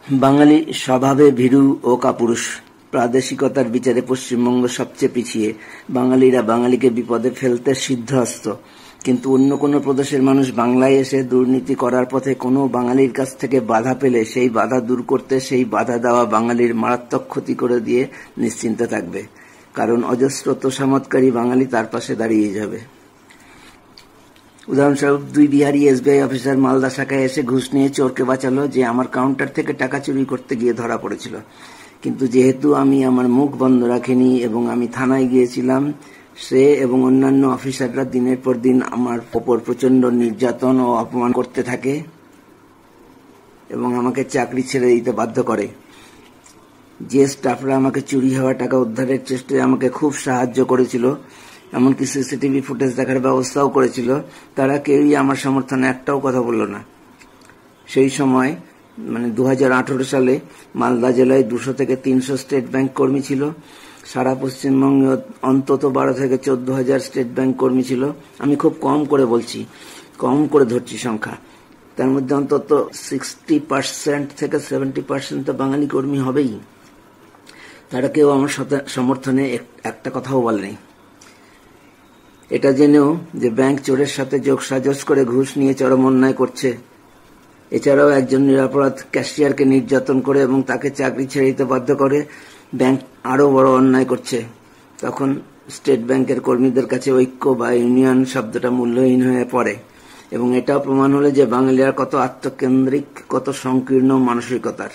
বাঙালি স্বভাবে ভীরু ও কাপুরুষ। প্রাদেশিকতার বিচারে পশ্চিমবঙ্গ সবচেয়ে পিছিয়ে। বাঙালিরা বাঙালিকে বিপদে ফেলতে সিদ্ধহস্ত। কিন্তু অন্য কোনো প্রদেশের মানুষ বাংলায় এসে দুর্নীতি করার পথে কোনো বাঙালির কাছ থেকে বাধা পেলে সেই বাধা দূর করতে সেই বাধা দেওয়া বাঙালির মারাত্মক ক্ষতি করে দিয়ে নিশ্চিন্তে থাকবে, কারণ অজস্র তোষামতকারী বাঙালি তার পাশে দাঁড়িয়ে যাবে। উদাহরণস্বরূপ, 2 বিহারি এসবিআই অফিসার মালদা শাখায় এসে ঘুষ নিয়ে চোরকে বাঁচালো যে আমার কাউন্টার থেকে টাকা চুরি করতে গিয়ে ধরা পড়েছিল। কিন্তু যেহেতু আমি আমার মুখ বন্ধ রাখিনি এবং আমি থানায় গিয়েছিলাম, সে এবং অন্যান্য অফিসাররা দিনের পর দিন আমার ওপর প্রচন্ড নির্যাতন ও অপমান করতে থাকে এবং আমাকে চাকরি ছেড়ে দিতে বাধ্য করে। যে স্টাফরা আমাকে চুরি হওয়া টাকা উদ্ধারের চেষ্টায় আমাকে খুব সাহায্য করেছিল, এমনকি সিসিটিভি ফুটেজ দেখার ব্যবস্থাও করেছিল, তারা কেউই আমার সমর্থনে একটাও কথা বলল না। সেই সময় 2018 সালে মালদা জেলায় 200 থেকে 300 স্টেট ব্যাংক কর্মী ছিল। সারা পশ্চিমবঙ্গে অন্তত 12 থেকে 14,000 স্টেট ব্যাংক কর্মী ছিল। আমি খুব কম করে বলছি, কম করে ধরছি সংখ্যা। তার মধ্যে অন্তত 60% থেকে 70% তো বাঙালি কর্মী হবেই। তারা কেউ আমার সমর্থনে একটা কথাও বলেনি। এটা জেনেও যে ব্যাংক চোরের সাথে যোগসাজশ করে ঘুষ নিয়ে চরম অন্যায় করছে, এছাড়াও একজন নিরপরাধ ক্যাশিয়ারকে নির্যাতন করে এবং তাকে চাকরি ছেড়ে দিতে বাধ্য করে ব্যাংক আরো বড় অন্যায় করছে, তখন স্টেট ব্যাংকের কর্মীদের কাছে ঐক্য বা ইউনিয়ন শব্দটা মূল্যহীন হয়ে পড়ে। এবং এটাও প্রমাণ হলো যে বাঙালিরা কত আত্মকেন্দ্রিক, কত সংকীর্ণ মানসিকতার।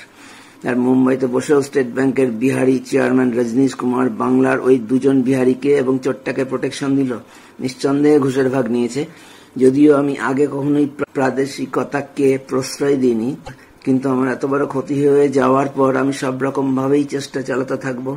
আর মুম্বাইতে বসেও স্টেট ব্যাংকের বিহারি চেয়ারম্যান রজনীশ কুমার বাংলার ওই 2 বিহারিকে এবং চোরটাকে প্রোটেকশন দিল। নিঃসন্দেহে ঘুষের ভাগ নিয়েছে। যদিও আমি আগে কখনোই প্রাদেশিকতাকে প্রশ্রয় দিইনি, কিন্তু আমার এত বড় ক্ষতি হয়ে যাওয়ার পর আমি সব রকম ভাবেই চেষ্টা চালাতে থাকবো।